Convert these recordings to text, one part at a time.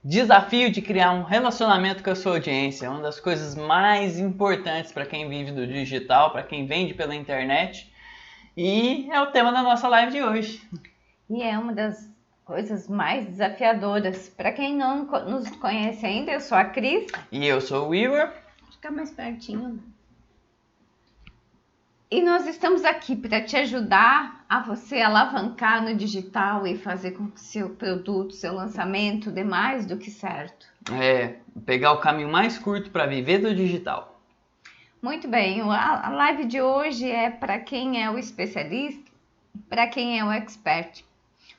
Desafio de criar um relacionamento com a sua audiência é uma das coisas mais importantes para quem vive do digital, para quem vende pela internet. E é o tema da nossa live de hoje. E é uma das coisas mais desafiadoras. Para quem não nos conhece ainda, eu sou a Cris. E eu sou o Igor. Fica mais pertinho. E nós estamos aqui para te ajudar a você alavancar no digital e fazer com que seu produto, seu lançamento dê mais do que certo. Pegar o caminho mais curto para viver do digital. Muito bem, a live de hoje é para quem é o especialista, para quem é o expert.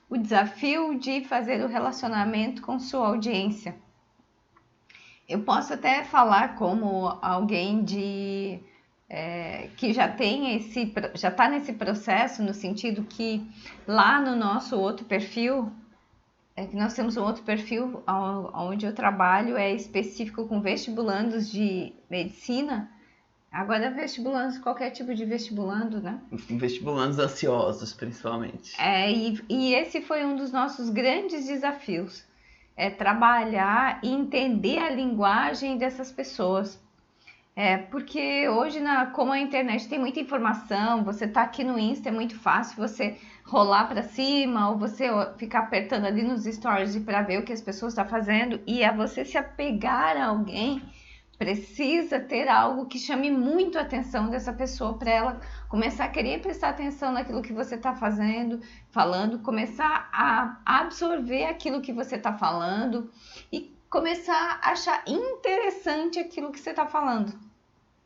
O desafio de fazer o relacionamento com sua audiência. Eu posso até falar como alguém que já está nesse processo, no sentido que lá no nosso outro perfil, que nós temos um outro perfil onde eu trabalho, é específico com vestibulandos de medicina. Agora vestibulandos, qualquer tipo de vestibulando, né? Vestibulandos ansiosos, principalmente. E esse foi um dos nossos grandes desafios. É trabalhar e entender a linguagem dessas pessoas. Porque hoje, como a internet tem muita informação, você tá aqui no Insta, é muito fácil você rolar para cima ou você ficar apertando ali nos stories para ver o que as pessoas estão fazendo. E a você se apegar a alguém, precisa ter algo que chame muito a atenção dessa pessoa para ela começar a querer prestar atenção naquilo que você está falando, começar a absorver aquilo que você está falando e começar a achar interessante aquilo que você está falando.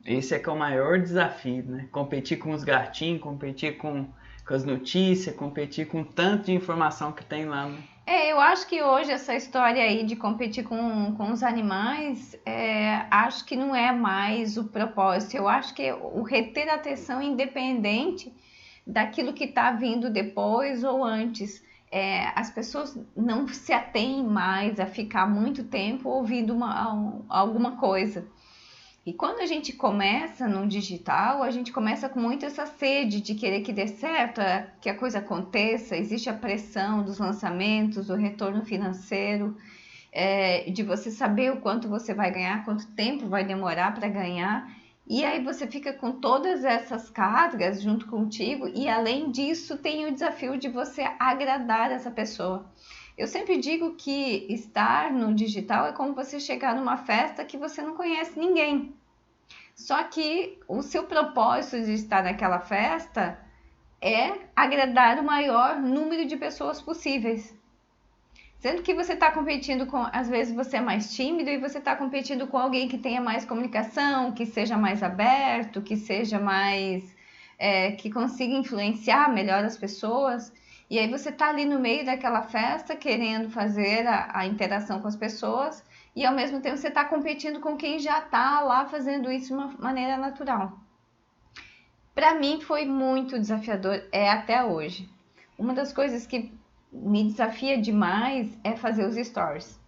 Esse é que é o maior desafio, né? Competir com os gatinhos, competir com as notícias, competir com tanto de informação que tem lá, né? Eu acho que hoje essa história aí de competir com os animais, acho que não é mais o propósito. Eu acho que o reter a atenção independente daquilo que está vindo depois ou antes. As pessoas não se atêm mais a ficar muito tempo ouvindo alguma coisa. E quando a gente começa no digital, a gente começa com muito essa sede de querer que dê certo, que a coisa aconteça, existe a pressão dos lançamentos, do retorno financeiro, de você saber o quanto você vai ganhar, quanto tempo vai demorar para ganhar. E aí você fica com todas essas cargas junto contigo e além disso tem o desafio de você agradar essa pessoa. Eu sempre digo que estar no digital é como você chegar numa festa que você não conhece ninguém. Só que o seu propósito de estar naquela festa é agradar o maior número de pessoas possíveis. Sendo que você está competindo com, às vezes você é mais tímido e você está competindo com alguém que tenha mais comunicação, que seja mais aberto, que seja mais, que consiga influenciar melhor as pessoas. E aí você está ali no meio daquela festa querendo fazer a interação com as pessoas e ao mesmo tempo você está competindo com quem já está lá fazendo isso de uma maneira natural. Para mim foi muito desafiador, até hoje. Uma das coisas que me desafia demais é fazer os stories.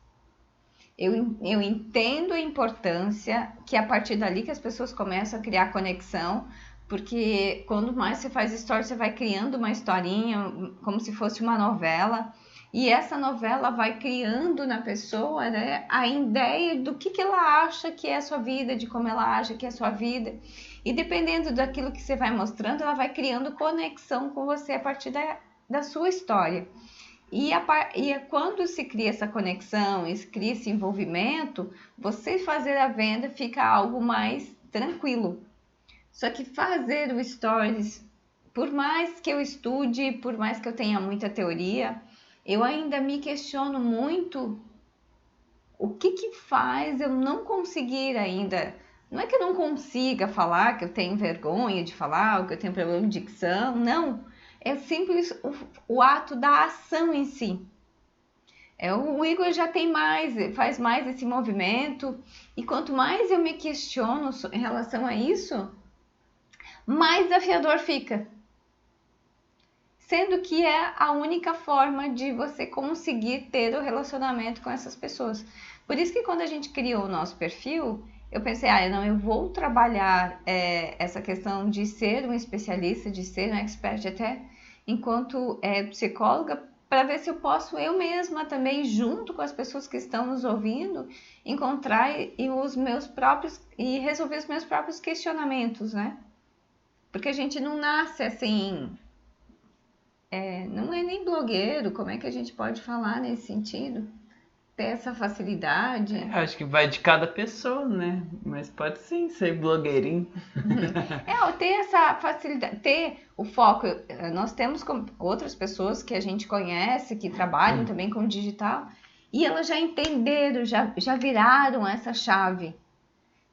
Eu entendo a importância que é a partir dali que as pessoas começam a criar conexão, porque quando mais você faz stories, você vai criando uma historinha, como se fosse uma novela, e essa novela vai criando na pessoa, né, a ideia do que ela acha que é a sua vida, de como ela acha que é a sua vida, e dependendo daquilo que você vai mostrando, ela vai criando conexão com você a partir da sua história. E quando se cria essa conexão, se cria esse envolvimento, você fazer a venda fica algo mais tranquilo. Só que fazer o stories, por mais que eu estude, por mais que eu tenha muita teoria, eu ainda me questiono muito o que faz eu não conseguir ainda. Não é que eu não consiga falar, que eu tenho vergonha de falar, ou que eu tenho problema de dicção, não. É simples o ato da ação em si. O Igor já tem faz mais esse movimento, e quanto mais eu me questiono em relação a isso, mais desafiador fica. Sendo que é a única forma de você conseguir ter o relacionamento com essas pessoas. Por isso que quando a gente criou o nosso perfil, eu pensei, eu vou trabalhar essa questão de ser um especialista, de ser um expert até enquanto psicóloga, para ver se eu posso eu mesma também, junto com as pessoas que estão nos ouvindo, encontrar os meus próprios e resolver os meus próprios questionamentos, né? Porque a gente não nasce assim, não é nem blogueiro, como é que a gente pode falar nesse sentido? Ter essa facilidade. Acho que vai de cada pessoa, né? Mas pode sim ser blogueirinho. Ter essa facilidade, ter o foco. Nós temos outras pessoas que a gente conhece, que trabalham também com digital, e elas já entenderam, já viraram essa chave.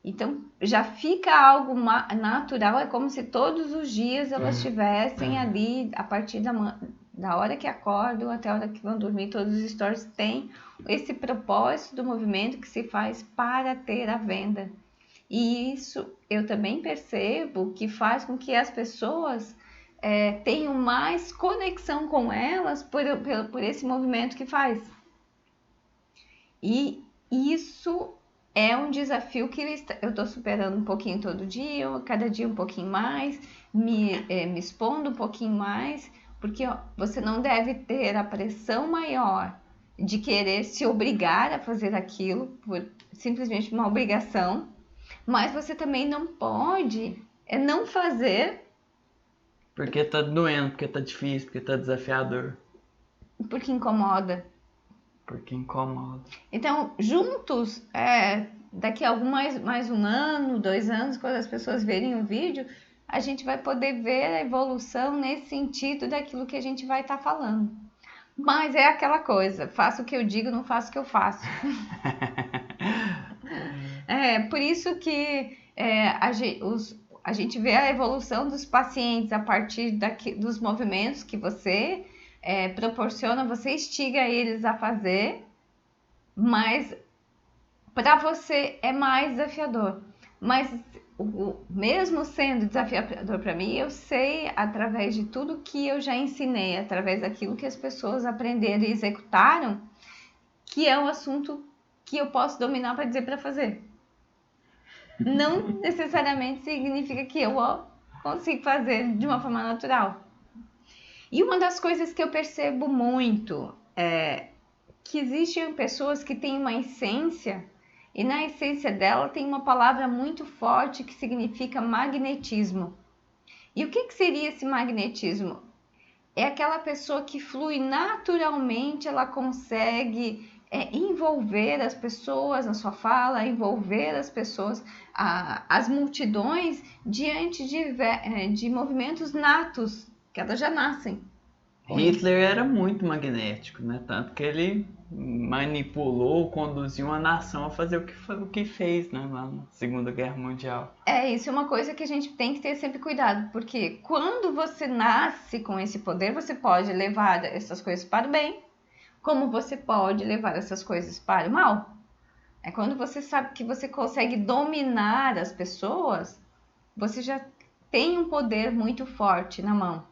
Então, já fica algo natural, é como se todos os dias elas estivessem ali, a partir da hora que acordam até a hora que vão dormir, todos os stories têm esse propósito do movimento que se faz para ter a venda. E isso eu também percebo que faz com que as pessoas tenham mais conexão com elas por esse movimento que faz. E isso é um desafio que eu estou superando um pouquinho todo dia, cada dia um pouquinho mais, me expondo um pouquinho mais, porque você não deve ter a pressão maior de querer se obrigar a fazer aquilo, por simplesmente uma obrigação, mas você também não pode não fazer. Porque tá doendo, porque tá difícil, porque tá desafiador. Porque incomoda. Porque incomoda. Então, juntos, daqui a mais um ano, 2 anos, quando as pessoas verem o vídeo, a gente vai poder ver a evolução nesse sentido daquilo que a gente vai estar falando. Mas é aquela coisa, faço o que eu digo, não faço o que eu faço. Por isso que a gente vê a evolução dos pacientes a partir dos movimentos que você proporciona, você instiga eles a fazer, mas para você é mais desafiador. Mas mesmo sendo desafiador para mim, eu sei através de tudo que eu já ensinei, através daquilo que as pessoas aprenderam e executaram, que é um assunto que eu posso dominar para dizer para fazer. Não necessariamente significa que eu consigo fazer de uma forma natural. E uma das coisas que eu percebo muito é que existem pessoas que têm uma essência, e na essência dela tem uma palavra muito forte que significa magnetismo. E o que seria esse magnetismo? É aquela pessoa que flui naturalmente, ela consegue envolver as pessoas na sua fala, envolver as pessoas, as multidões, diante de movimentos natos, que elas já nascem. Hitler era muito magnético, né? Tanto que ele manipulou, conduziu uma nação a fazer o que fez, né? Lá na Segunda Guerra Mundial. Isso é uma coisa que a gente tem que ter sempre cuidado, porque quando você nasce com esse poder, você pode levar essas coisas para o bem, como você pode levar essas coisas para o mal. É quando você sabe que você consegue dominar as pessoas, você já tem um poder muito forte na mão.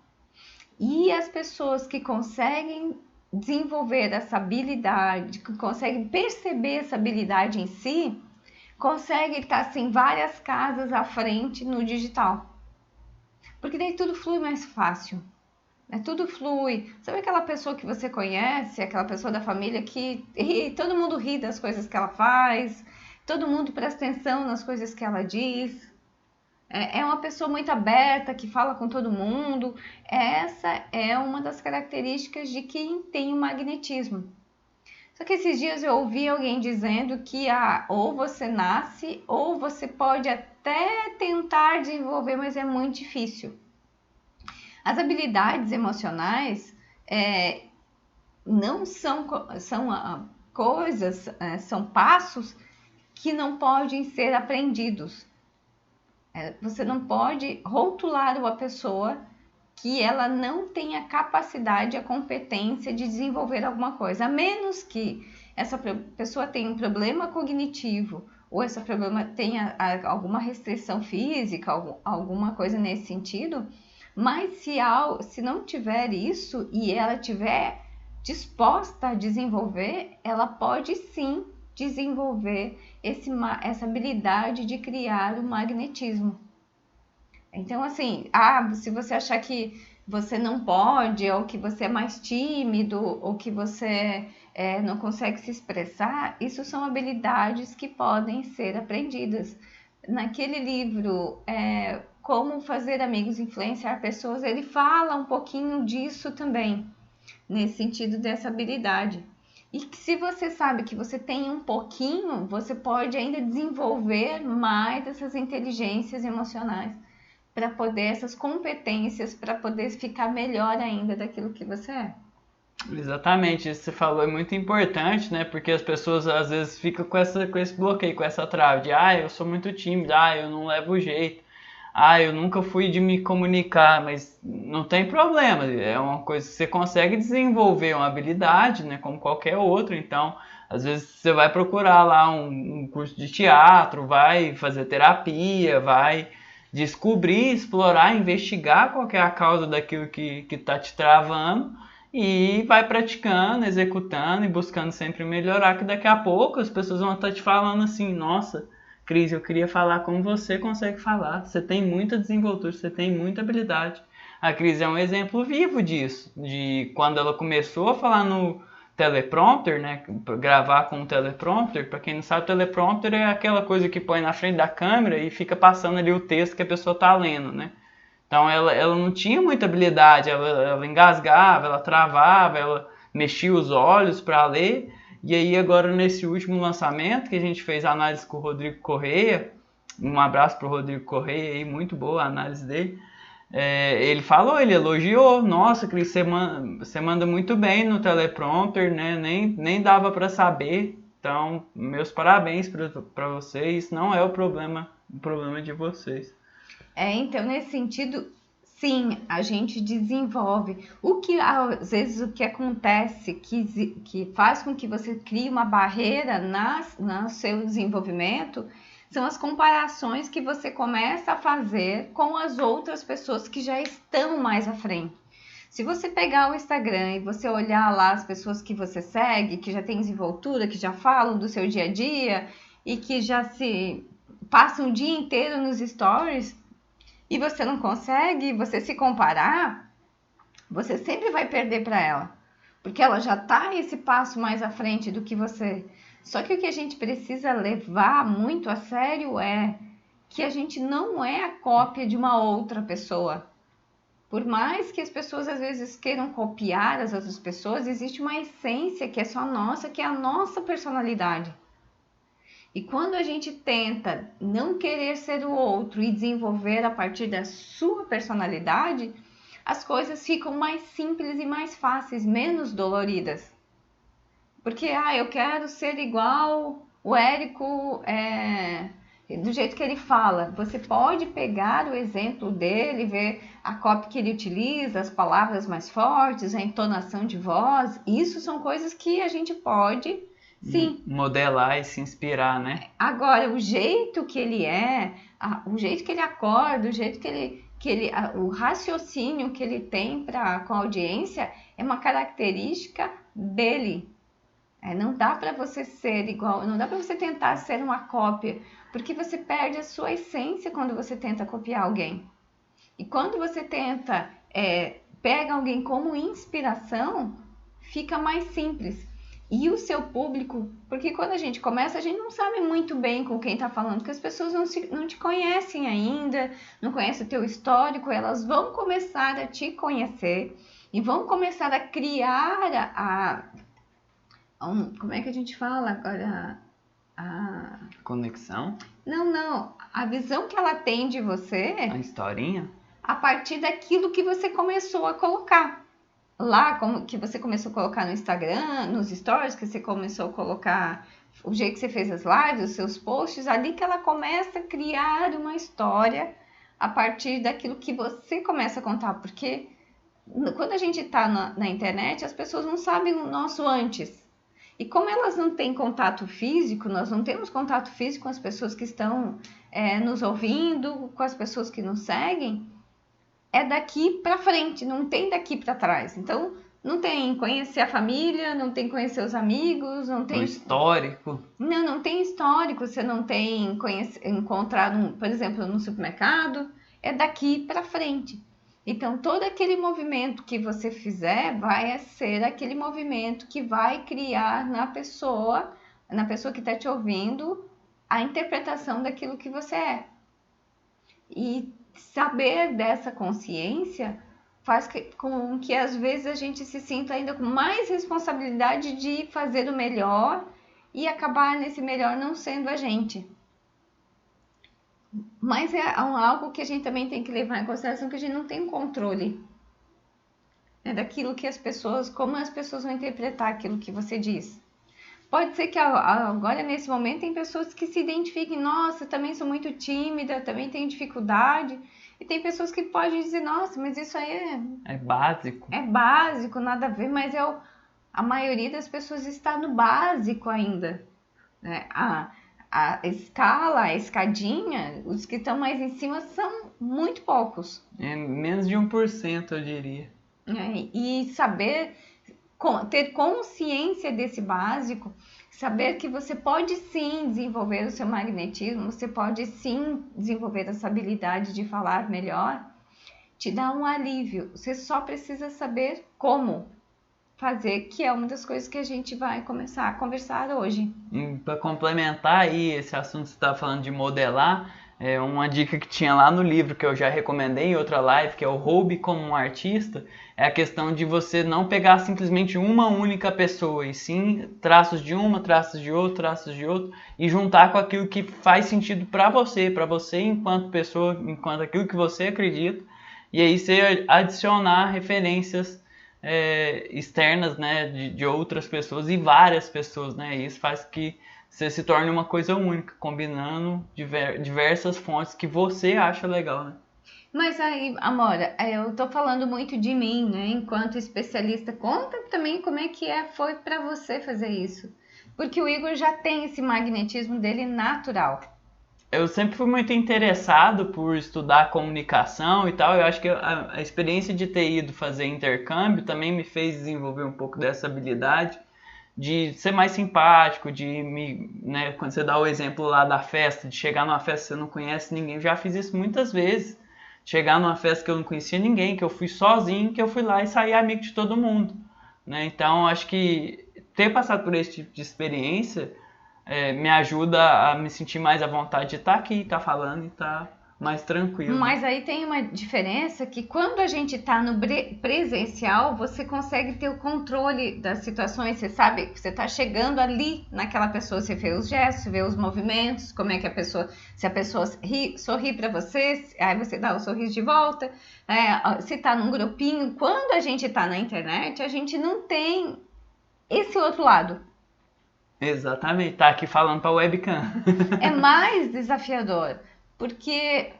E as pessoas que conseguem desenvolver essa habilidade, que conseguem perceber essa habilidade em si, conseguem estar assim várias casas à frente no digital. Porque daí tudo flui mais fácil. Tudo flui. Sabe aquela pessoa que você conhece, aquela pessoa da família que todo mundo ri das coisas que ela faz, todo mundo presta atenção nas coisas que ela diz. É uma pessoa muito aberta, que fala com todo mundo. Essa é uma das características de quem tem o magnetismo. Só que esses dias eu ouvi alguém dizendo que ou você nasce, ou você pode até tentar desenvolver, mas é muito difícil. As habilidades emocionais não são coisas, são passos que não podem ser aprendidos. Você não pode rotular uma pessoa que ela não tenha capacidade, a competência de desenvolver alguma coisa, a menos que essa pessoa tenha um problema cognitivo ou esse problema tenha alguma restrição física, alguma coisa nesse sentido. Mas se não tiver isso e ela tiver disposta a desenvolver, ela pode sim desenvolver essa habilidade de criar o magnetismo. Então, assim, se você achar que você não pode, ou que você é mais tímido, ou que você não consegue se expressar, isso são habilidades que podem ser aprendidas. Naquele livro, Como Fazer Amigos e Influenciar Pessoas, ele fala um pouquinho disso também, nesse sentido dessa habilidade. E que se você sabe que você tem um pouquinho, você pode ainda desenvolver mais essas inteligências emocionais para poder, essas competências, para poder ficar melhor ainda daquilo que você é. Exatamente, isso que você falou é muito importante, né? Porque as pessoas às vezes ficam com esse bloqueio, com essa trava de eu sou muito tímido, eu não levo jeito, eu nunca fui de me comunicar, mas não tem problema, é uma coisa que você consegue desenvolver uma habilidade, né? Como qualquer outro, então às vezes você vai procurar lá um curso de teatro, vai fazer terapia, vai descobrir, explorar, investigar qual que é a causa daquilo que está te travando e vai praticando, executando e buscando sempre melhorar, que daqui a pouco as pessoas vão estar te falando assim, nossa, Cris, eu queria falar como você consegue falar, você tem muita desenvoltura, você tem muita habilidade. A Cris é um exemplo vivo disso, de quando ela começou a falar no teleprompter, né, gravar com o teleprompter. Para quem não sabe, o teleprompter é aquela coisa que põe na frente da câmera e fica passando ali o texto que a pessoa está lendo, né? Então ela não tinha muita habilidade, ela engasgava, ela travava, ela mexia os olhos para ler. E aí agora nesse último lançamento que a gente fez a análise com o Rodrigo Correia, um abraço para o Rodrigo Correia aí, muito boa a análise dele. Ele falou, ele elogiou, nossa, Cris, você manda muito bem no teleprompter, né? Nem dava para saber. Então, meus parabéns para vocês, isso não é o problema de vocês. Então, nesse sentido, sim, a gente desenvolve. O que às vezes o que acontece que faz com que você crie uma barreira no seu desenvolvimento são as comparações que você começa a fazer com as outras pessoas que já estão mais à frente. Se você pegar o Instagram e você olhar lá as pessoas que você segue, que já têm desenvoltura, que já falam do seu dia a dia e que já se passam o dia inteiro nos stories, e você não consegue, você se comparar, você sempre vai perder para ela, porque ela já está esse passo mais à frente do que você. Só que o que a gente precisa levar muito a sério é que a gente não é a cópia de uma outra pessoa. Por mais que as pessoas às vezes queiram copiar as outras pessoas, existe uma essência que é só nossa, que é a nossa personalidade. E quando a gente tenta não querer ser o outro e desenvolver a partir da sua personalidade, as coisas ficam mais simples e mais fáceis, menos doloridas. Porque, eu quero ser igual o Érico, do jeito que ele fala. Você pode pegar o exemplo dele, ver a cópia que ele utiliza, as palavras mais fortes, a entonação de voz. Isso são coisas que a gente pode... Sim. Modelar e se inspirar, né? Agora, o jeito que ele o jeito que ele acorda, o jeito o raciocínio que ele tem com a audiência é uma característica dele. Não dá para você ser igual, não dá para você tentar ser uma cópia, porque você perde a sua essência quando você tenta copiar alguém. E quando você tenta, pega alguém como inspiração, fica mais simples. E o seu público, porque quando a gente começa, a gente não sabe muito bem com quem está falando, porque as pessoas não te conhecem ainda, não conhecem o teu histórico, elas vão começar a te conhecer e vão começar a criar como é que a gente fala agora? Conexão? Não, a visão que ela tem de você... A historinha? A partir daquilo que você começou a colocar. Lá, como que você começou a colocar no Instagram, nos stories, que você começou a colocar o jeito que você fez as lives, os seus posts, ali que ela começa a criar uma história a partir daquilo que você começa a contar, porque quando a gente está na internet, as pessoas não sabem o nosso antes. E como elas não têm contato físico, nós não temos contato físico com as pessoas que estão nos ouvindo, com as pessoas que nos seguem, é daqui para frente, não tem daqui para trás. Então, não tem conhecer a família, não tem conhecer os amigos, não tem... O histórico. Não tem histórico, você não tem encontrado, por exemplo, no supermercado, é daqui para frente. Então, todo aquele movimento que você fizer vai ser aquele movimento que vai criar na pessoa que está te ouvindo, a interpretação daquilo que você é. E saber dessa consciência faz com que às vezes a gente se sinta ainda com mais responsabilidade de fazer o melhor e acabar nesse melhor não sendo a gente. Mas é algo que a gente também tem que levar em consideração, que a gente não tem controle, né, daquilo que as pessoas, como as pessoas vão interpretar aquilo que você diz. Pode ser que agora, nesse momento, tem pessoas que se identifiquem, nossa, também sou muito tímida, também tenho dificuldade. E tem pessoas que podem dizer, nossa, mas isso aí é básico. É básico, nada a ver, mas a maioria das pessoas está no básico ainda, né? A escala, a escadinha, os que estão mais em cima são muito poucos. É menos de 1%, eu diria. E saber, ter consciência desse básico, saber que você pode sim desenvolver o seu magnetismo, você pode sim desenvolver essa habilidade de falar melhor, te dá um alívio. Você só precisa saber como fazer, que é uma das coisas que a gente vai começar a conversar hoje. Para complementar aí esse assunto que você estava falando de modelar, uma dica que tinha lá no livro, que eu já recomendei em outra live, que é o Roube como um Artista, é a questão de você não pegar simplesmente uma única pessoa, e sim traços de uma, traços de outro, e juntar com aquilo que faz sentido para você enquanto pessoa, enquanto aquilo que você acredita, e aí você adicionar referências externas, né, de outras pessoas e várias pessoas, né? Isso faz que você se torne uma coisa única, combinando diversas fontes que você acha legal, né? Mas aí, Amora, eu tô falando muito de mim, né? Enquanto especialista, conta também como é que foi para você fazer isso. Porque o Igor já tem esse magnetismo dele natural. Eu sempre fui muito interessado por estudar comunicação e tal. Eu acho que a experiência de ter ido fazer intercâmbio também me fez desenvolver um pouco dessa habilidade de ser mais simpático, né, quando você dá o exemplo lá da festa, de chegar numa festa que você não conhece ninguém, eu já fiz isso muitas vezes. Chegar numa festa que eu não conhecia ninguém, que eu fui sozinho, que eu fui lá e saí amigo de todo mundo, né? Então, acho que ter passado por esse tipo de experiência me ajuda a me sentir mais à vontade de estar aqui, estar falando e estar mais tranquilo. Mas aí tem uma diferença que quando a gente está no presencial, você consegue ter o controle das situações, você sabe que você está chegando ali naquela pessoa, você vê os gestos, vê os movimentos, como é que se a pessoa sorri para você, aí você dá o sorriso de volta, se está num grupinho. Quando a gente está na internet, a gente não tem esse outro lado. Exatamente, tá aqui falando para webcam. É mais desafiador. Porque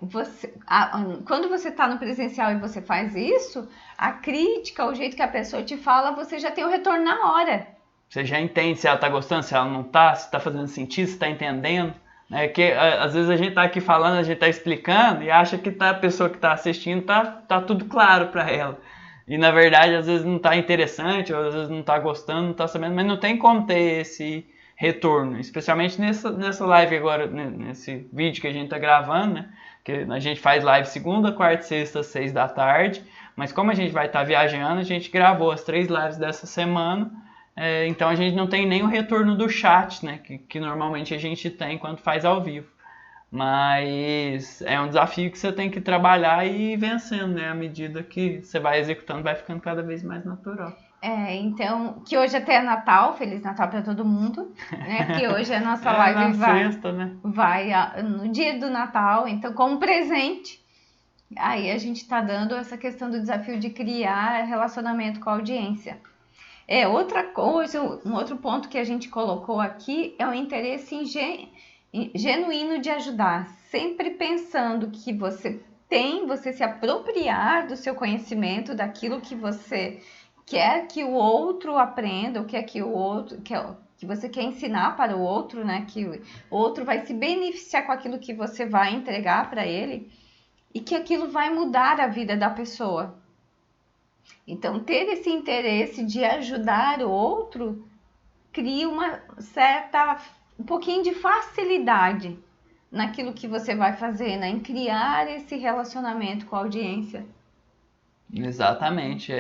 quando você está no presencial e você faz isso, a crítica, o jeito que a pessoa te fala, você já tem o retorno na hora. Você já entende se ela está gostando, se ela não está, se está fazendo sentido, se está entendendo. Né? Que às vezes a gente está aqui falando, a gente está explicando e acha que a pessoa que está assistindo tá tudo claro para ela. E na verdade às vezes não está interessante, ou às vezes não está gostando, não está sabendo, mas não tem como ter esse retorno, especialmente nessa live agora, nesse vídeo que a gente está gravando, né? Que a gente faz live segunda, quarta e sexta, às 6 da tarde, mas como a gente vai estar viajando, a gente gravou as 3 lives dessa semana, então a gente não tem nem o retorno do chat, né? Que normalmente a gente tem quando faz ao vivo. Mas é um desafio que você tem que trabalhar e ir vencendo, né? À medida que você vai executando, vai ficando cada vez mais natural. Então, que hoje até é Natal, Feliz Natal para todo mundo, né? Que hoje a nossa live sexta, né? vai no dia do Natal, então como presente, aí a gente está dando essa questão do desafio de criar relacionamento com a audiência. Outra coisa, um outro ponto que a gente colocou aqui é o interesse genuíno de ajudar, sempre pensando que você se apropriar do seu conhecimento, daquilo que você quer que o outro aprenda, o que é que o outro que você quer ensinar para o outro, né? Que o outro vai se beneficiar com aquilo que você vai entregar para ele e que aquilo vai mudar a vida da pessoa. Então, ter esse interesse de ajudar o outro cria um pouquinho de facilidade naquilo que você vai fazer, né? Em criar esse relacionamento com a audiência. Exatamente.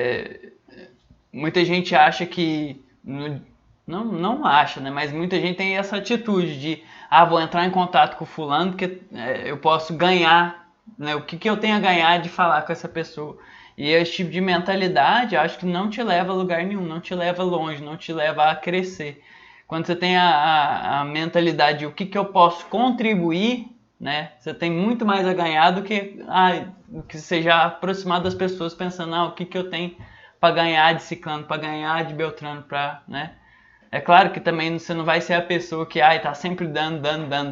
Muita gente acha que. Não acha, né? Mas muita gente tem essa atitude de vou entrar em contato com o fulano porque eu posso ganhar, né? O que eu tenho a ganhar de falar com essa pessoa. E esse tipo de mentalidade acho que não te leva a lugar nenhum, não te leva longe, não te leva a crescer. Quando você tem a mentalidade de o que eu posso contribuir, né? Você tem muito mais a ganhar do que você já aproximar das pessoas pensando, o que eu tenho para ganhar de Ciclano, para ganhar de Beltrano, né? É claro que também você não vai ser a pessoa que tá sempre dando.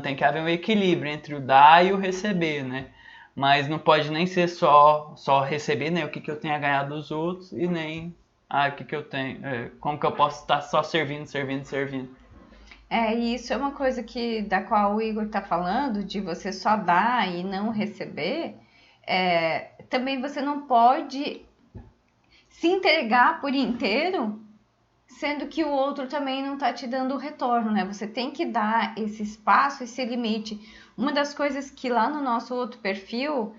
Tem que haver um equilíbrio entre o dar e o receber, né? Mas não pode nem ser só receber, né? O que eu tenho a ganhar dos outros e nem o que eu tenho, como que eu posso estar só servindo. E isso é uma coisa da qual o Igor está falando, de você só dar e não receber. Também você não pode se entregar por inteiro, sendo que o outro também não está te dando o retorno, né? Você tem que dar esse espaço, esse limite. Uma das coisas que lá no nosso outro perfil,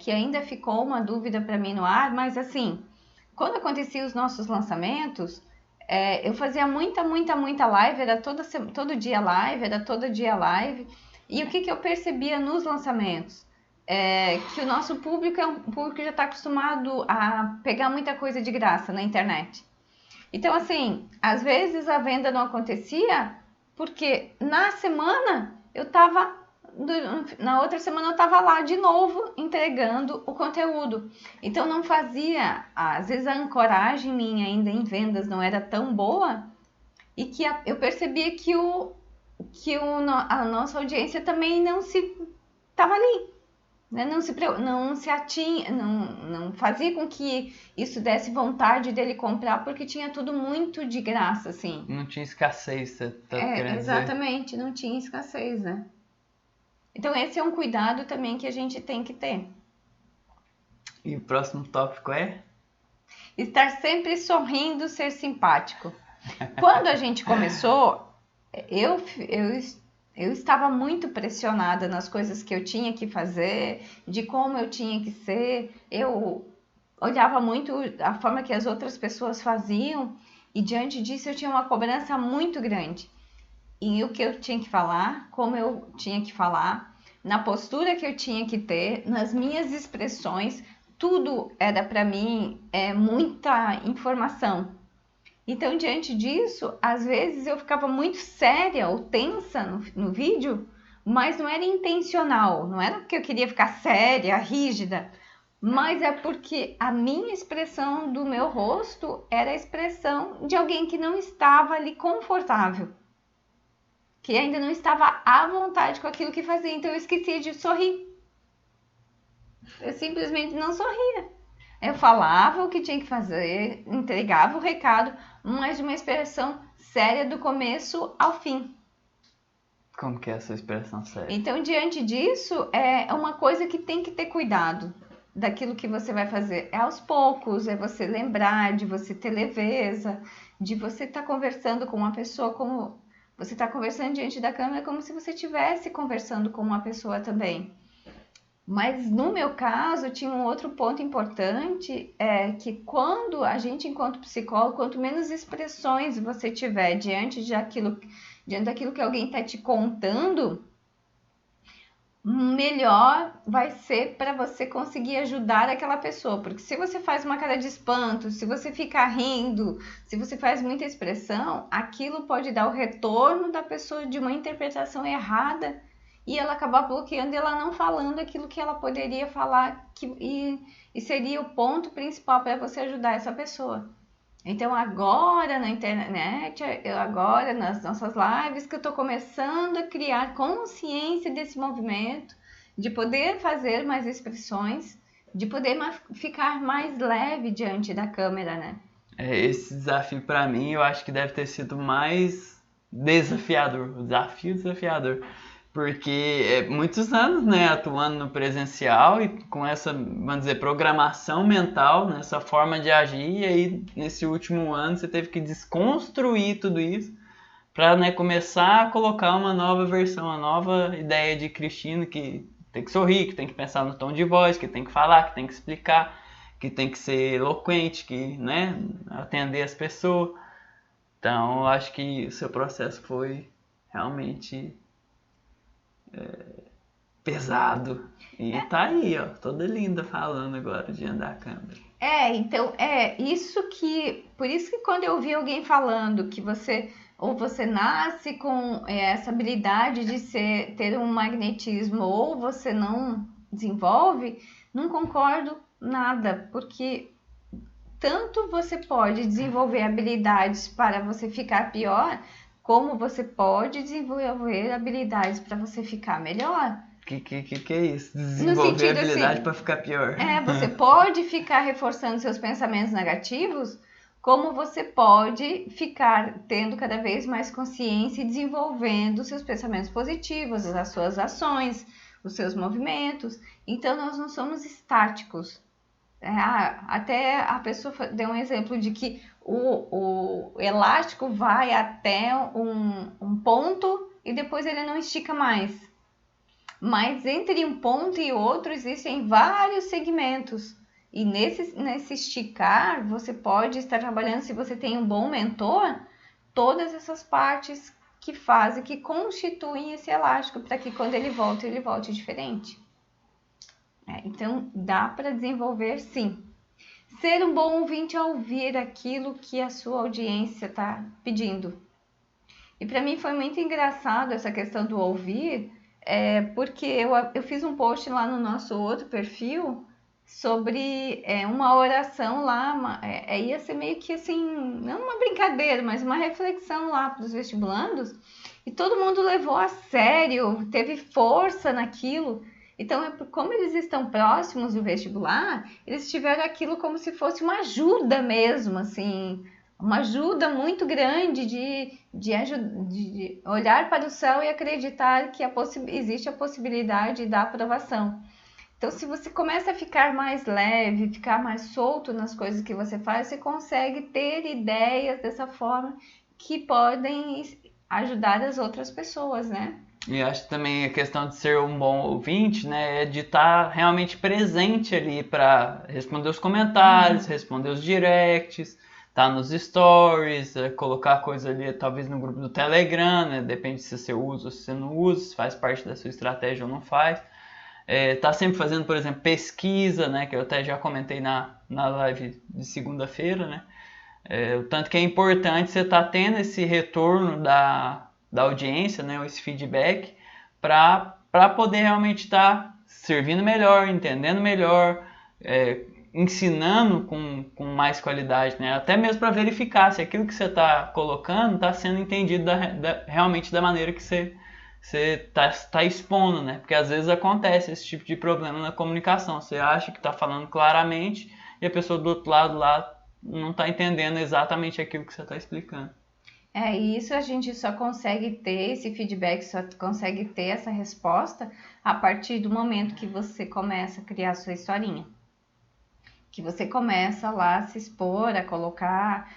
que ainda ficou uma dúvida para mim no ar, mas assim, quando acontecia os nossos lançamentos, eu fazia muita live, era todo dia live, era todo dia live. E o que eu percebia nos lançamentos? Que o nosso público é um público que já está acostumado a pegar muita coisa de graça na internet. Então, assim, às vezes a venda não acontecia porque na semana na outra semana eu estava lá de novo entregando o conteúdo. Então não fazia, às vezes a ancoragem minha ainda em vendas não era tão boa e que eu percebia que a nossa audiência também não se estava ali, né? Não se atinha, não fazia com que isso desse vontade dele comprar, porque tinha tudo muito de graça, assim. Não tinha escassez, você tá querendo exatamente, dizer. Não tinha escassez, né? Então esse é um cuidado também que a gente tem que ter. E o próximo tópico é? Estar sempre sorrindo, ser simpático. Quando a gente começou, eu estava muito pressionada nas coisas que eu tinha que fazer, de como eu tinha que ser. Eu olhava muito a forma que as outras pessoas faziam e diante disso eu tinha uma cobrança muito grande. E o que eu tinha que falar, como eu tinha que falar, na postura que eu tinha que ter, nas minhas expressões, tudo era para mim muita informação. Então, diante disso, às vezes eu ficava muito séria ou tensa no vídeo, mas não era intencional, não era porque eu queria ficar séria, rígida, mas é porque a minha expressão do meu rosto era a expressão de alguém que não estava ali confortável, que ainda não estava à vontade com aquilo que fazia, então eu esquecia de sorrir. Eu simplesmente não sorria. Eu falava o que tinha que fazer, entregava o recado, mas de uma expressão séria do começo ao fim. Como que é essa expressão séria? Então, diante disso, é uma coisa que tem que ter cuidado daquilo que você vai fazer. É aos poucos, é você lembrar de você ter leveza, de você estar conversando com uma pessoa como... Você está conversando diante da câmera como se você estivesse conversando com uma pessoa também. Mas no meu caso, tinha um outro ponto importante, que quando a gente, enquanto psicólogo, quanto menos expressões você tiver diante daquilo que alguém está te contando, melhor vai ser para você conseguir ajudar aquela pessoa. Porque se você faz uma cara de espanto, se você ficar rindo, se você faz muita expressão, aquilo pode dar o retorno da pessoa de uma interpretação errada e ela acabar bloqueando e ela não falando aquilo que ela poderia falar e seria o ponto principal para você ajudar essa pessoa. Então agora na internet, agora nas nossas lives, que eu estou começando a criar consciência desse movimento, de poder fazer mais expressões, de poder ficar mais leve diante da câmera, né? Esse desafio para mim eu acho que deve ter sido mais desafiador, o desafio desafiador. Porque muitos anos, né, atuando no presencial e com essa, vamos dizer, programação mental, né, essa forma de agir, e aí nesse último ano você teve que desconstruir tudo isso para, né, começar a colocar uma nova versão, uma nova ideia de Cristina que tem que sorrir, que tem que pensar no tom de voz, que tem que falar, que tem que explicar, que tem que ser eloquente, que, né, atender as pessoas. Então, eu acho que o seu processo foi realmente pesado. E tá aí, ó, toda linda falando agora diante da câmera. Então, isso que... Por isso que quando eu vi alguém falando que você nasce com essa habilidade de ter um magnetismo, ou você não desenvolve, não concordo nada, porque tanto você pode desenvolver habilidades para você ficar pior, como você pode desenvolver habilidades para você ficar melhor. Que é isso? Desenvolver habilidade assim, para ficar pior. Você pode ficar reforçando seus pensamentos negativos, como você pode ficar tendo cada vez mais consciência e desenvolvendo seus pensamentos positivos, as suas ações, os seus movimentos. Então, nós não somos estáticos. Até a pessoa deu um exemplo de que o elástico vai até um ponto e depois ele não estica mais. Mas entre um ponto e outro existem vários segmentos. E nesse esticar, você pode estar trabalhando, se você tem um bom mentor, todas essas partes que constituem esse elástico, para que quando ele volte diferente. Então, dá para desenvolver, sim. Ser um bom ouvinte é ouvir aquilo que a sua audiência está pedindo. E para mim foi muito engraçado essa questão do ouvir, porque eu fiz um post lá no nosso outro perfil sobre uma oração lá, ia ser meio que assim, não uma brincadeira, mas uma reflexão lá para os vestibulandos, e todo mundo levou a sério, teve força naquilo. Então, como eles estão próximos do vestibular, eles tiveram aquilo como se fosse uma ajuda mesmo, assim, uma ajuda muito grande de olhar para o céu e acreditar que existe a possibilidade da aprovação. Então, se você começa a ficar mais leve, ficar mais solto nas coisas que você faz, você consegue ter ideias dessa forma que podem ajudar as outras pessoas, né? E acho que também a questão de ser um bom ouvinte, né, é de estar realmente presente ali para responder os comentários, responder os directs, tá nos stories, colocar coisa ali talvez no grupo do Telegram, né, depende se você usa ou se você não usa, se faz parte da sua estratégia ou não faz. Tá sempre fazendo, por exemplo, pesquisa, né, que eu até já comentei na live de segunda-feira, né, o tanto que é importante você estar tendo esse retorno da audiência, né, esse feedback, para poder realmente estar servindo melhor, entendendo melhor, ensinando com mais qualidade, né? Até mesmo para verificar se aquilo que você está colocando está sendo entendido realmente da maneira que você está expondo, né? Porque às vezes acontece esse tipo de problema na comunicação. Você acha que está falando claramente e a pessoa do outro lado lá não está entendendo exatamente aquilo que você está explicando. Isso a gente só consegue ter esse feedback, só consegue ter essa resposta a partir do momento que você começa a criar a sua historinha. Que você começa lá a se expor, a colocar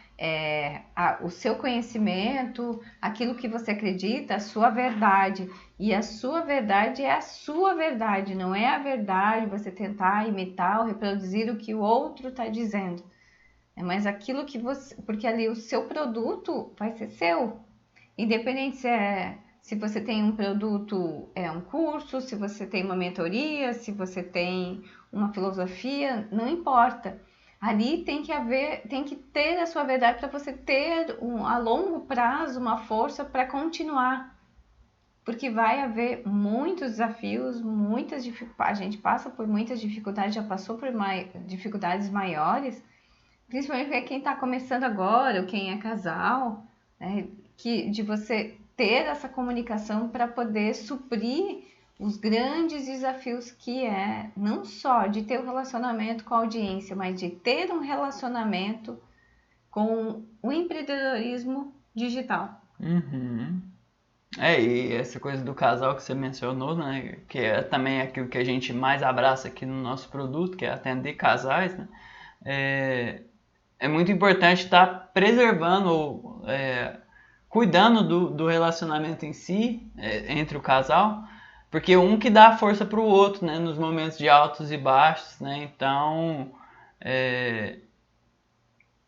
o seu conhecimento, aquilo que você acredita, a sua verdade. E a sua verdade é a sua verdade, não é a verdade você tentar imitar ou reproduzir o que o outro está dizendo. Mas aquilo que você... Porque ali o seu produto vai ser seu. Independente se você tem um produto, um curso, se você tem uma mentoria, se você tem uma filosofia, não importa. Ali tem que ter a sua verdade para você ter a longo prazo uma força para continuar. Porque vai haver muitos desafios, a gente passa por muitas dificuldades, já passou por dificuldades maiores, principalmente para quem está começando agora, ou quem é casal, né, de você ter essa comunicação para poder suprir os grandes desafios que não só de ter um relacionamento com a audiência, mas de ter um relacionamento com o empreendedorismo digital. Uhum. E essa coisa do casal que você mencionou, né, que é também aquilo que a gente mais abraça aqui no nosso produto, que é atender casais, né, é muito importante estar preservando, cuidando do relacionamento em si, entre o casal, porque um que dá força para o outro, né, nos momentos de altos e baixos, né, então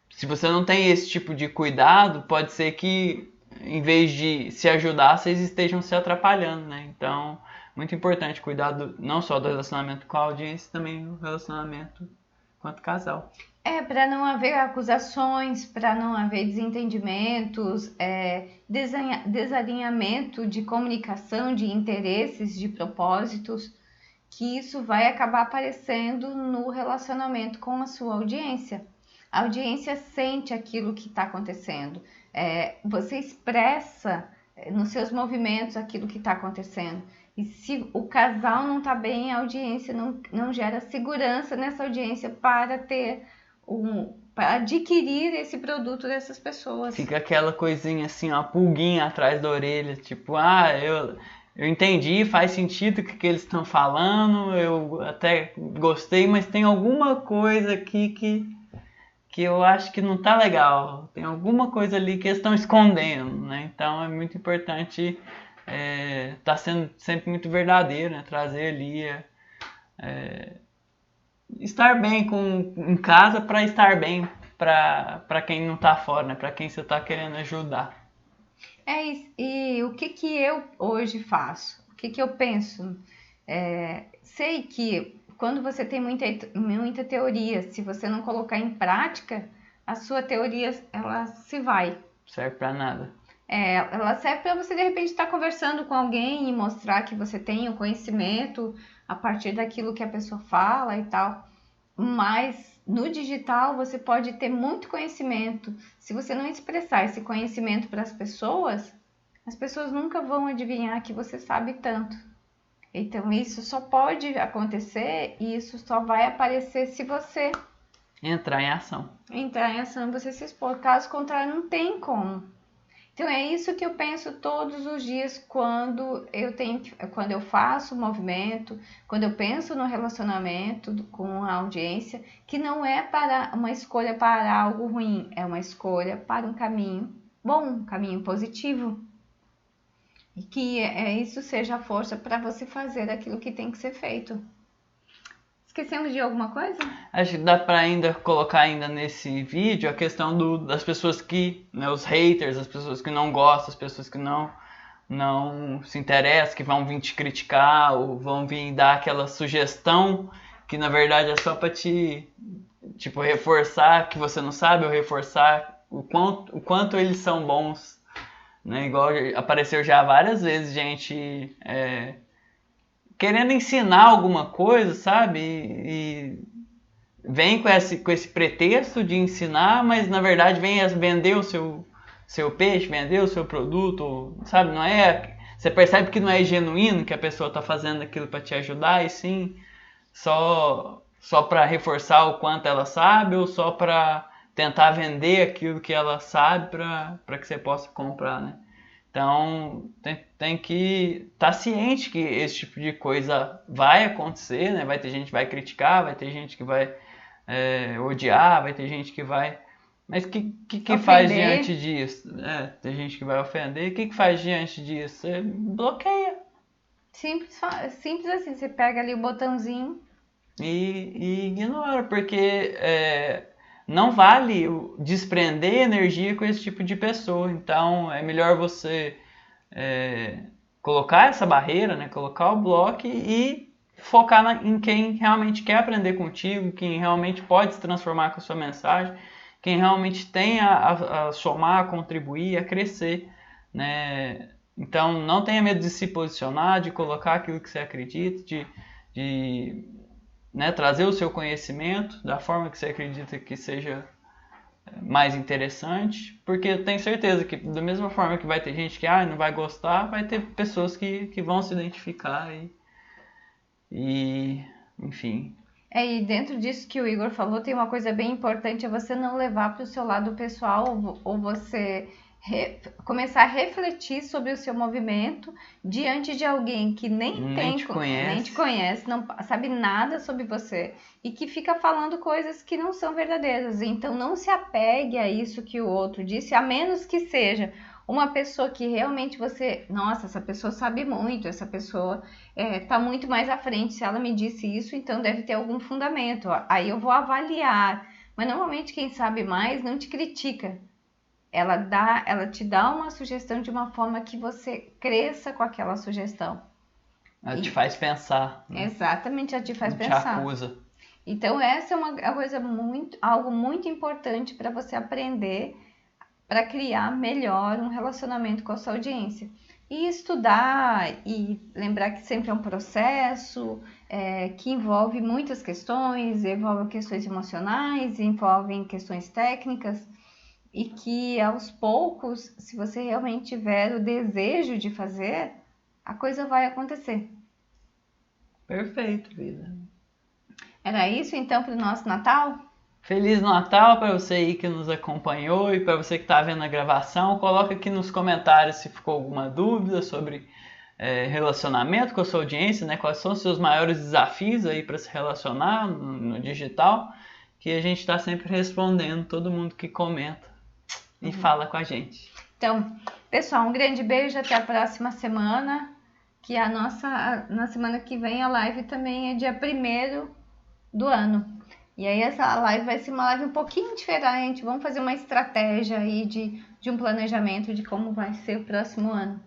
se você não tem esse tipo de cuidado, pode ser que em vez de se ajudar, vocês estejam se atrapalhando, né? Então, muito importante cuidar não só do relacionamento com a audiência, também do relacionamento quanto casal. Para não haver acusações, para não haver desentendimentos, desalinhamento de comunicação, de interesses, de propósitos, que isso vai acabar aparecendo no relacionamento com a sua audiência. A audiência sente aquilo que está acontecendo. Você expressa nos seus movimentos aquilo que está acontecendo. E se o casal não está bem, a audiência não gera segurança nessa audiência para para adquirir esse produto dessas pessoas. Fica aquela coisinha assim, uma pulguinha atrás da orelha, tipo, eu entendi, faz sentido o que eles estão falando, eu até gostei, mas tem alguma coisa aqui que eu acho que não tá legal, tem alguma coisa ali que eles estão escondendo, né? Então é muito importante tá sendo sempre muito verdadeiro, né? Trazer ali estar bem em casa para estar bem para quem não tá fora, né? Para quem você tá querendo ajudar. E o que eu hoje faço? O que eu penso? Sei que quando você tem muita teoria, se você não colocar em prática, a sua teoria ela se vai. Serve para nada. Ela serve para você de repente estar conversando com alguém e mostrar que você tem o conhecimento a partir daquilo que a pessoa fala e tal. Mas no digital você pode ter muito conhecimento. Se você não expressar esse conhecimento para as pessoas nunca vão adivinhar que você sabe tanto. Então isso só pode acontecer e isso só vai aparecer se você entrar em ação. Você se expor. Caso contrário, não tem como. Então é isso que eu penso todos os dias quando eu faço o movimento, quando eu penso no relacionamento com a audiência, que não é para uma escolha para algo ruim, é uma escolha para um caminho bom, um caminho positivo. E que isso seja a força para você fazer aquilo que tem que ser feito. Esquecemos de alguma coisa? Acho que dá para ainda colocar ainda nesse vídeo a questão das pessoas que, né, os haters, as pessoas que não gostam, as pessoas que não se interessam, que vão vir te criticar ou vão vir dar aquela sugestão que na verdade é só para te, tipo, reforçar que você não sabe ou reforçar o quanto eles são bons, né? Igual apareceu já várias vezes gente querendo ensinar alguma coisa, sabe? E vem com esse pretexto de ensinar, mas na verdade vem vender o seu peixe, vender o seu produto, sabe? Não é, você percebe que não é genuíno, que a pessoa está fazendo aquilo para te ajudar, e sim só para reforçar o quanto ela sabe ou só para tentar vender aquilo que ela sabe para que você possa comprar, né? Então, tem que estar ciente que esse tipo de coisa vai acontecer, né? Vai ter gente que vai criticar, vai ter gente que vai odiar, vai ter gente que vai... Mas o que faz diante disso? Tem gente que vai ofender. O que faz diante disso? Você bloqueia. Simples assim, você pega ali o botãozinho e ignora, porque não vale desprender energia com esse tipo de pessoa. Então é melhor você colocar essa barreira, né? Colocar o bloco e focar em quem realmente quer aprender contigo, quem realmente pode se transformar com a sua mensagem, quem realmente tem a somar, a contribuir, a crescer, né? Então não tenha medo de se posicionar, de colocar aquilo que você acredita, de né, trazer o seu conhecimento da forma que você acredita que seja mais interessante, porque eu tenho certeza que da mesma forma que vai ter gente que não vai gostar, vai ter pessoas que vão se identificar e enfim. E dentro disso que o Igor falou, tem uma coisa bem importante, é você não levar para o seu lado pessoal ou você começar a refletir sobre o seu movimento diante de alguém que nem te conhece, não sabe nada sobre você e que fica falando coisas que não são verdadeiras. Então não se apegue a isso que o outro disse, a menos que seja Uma pessoa que realmente você, nossa, essa pessoa sabe muito, essa pessoa está muito mais à frente. Se ela me disse isso, então deve ter algum fundamento. Aí eu vou avaliar. Mas normalmente quem sabe mais não te critica. Ela te dá uma sugestão de uma forma que você cresça com aquela sugestão. Ela te faz pensar, né? Exatamente, ela te faz Não pensar. te acusa. Então essa é uma coisa algo muito importante para você aprender, para criar melhor um relacionamento com a sua audiência. E estudar e lembrar que sempre é um processo que envolve muitas questões, envolve questões emocionais, envolve questões técnicas, e que aos poucos, se você realmente tiver o desejo de fazer, a coisa vai acontecer. Perfeito, vida. Era isso então para o nosso Natal? Feliz Natal para você aí que nos acompanhou e para você que está vendo a gravação. Coloca aqui nos comentários se ficou alguma dúvida sobre relacionamento com a sua audiência, né? Quais são os seus maiores desafios aí para se relacionar no digital, que a gente está sempre respondendo todo mundo que comenta e fala com a gente. Então, pessoal, um grande beijo, até a próxima semana, que na semana que vem a live também é dia 1º do ano. E aí essa live vai ser uma live um pouquinho diferente, vamos fazer uma estratégia aí de um planejamento de como vai ser o próximo ano.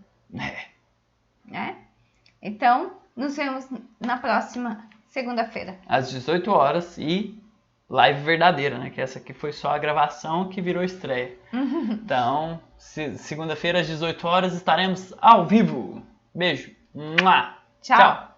Então, nos vemos na próxima segunda-feira. Às 18 horas e live verdadeira, né? Que essa aqui foi só a gravação que virou estreia. Então, segunda-feira às 18 horas estaremos ao vivo. Beijo. Tchau.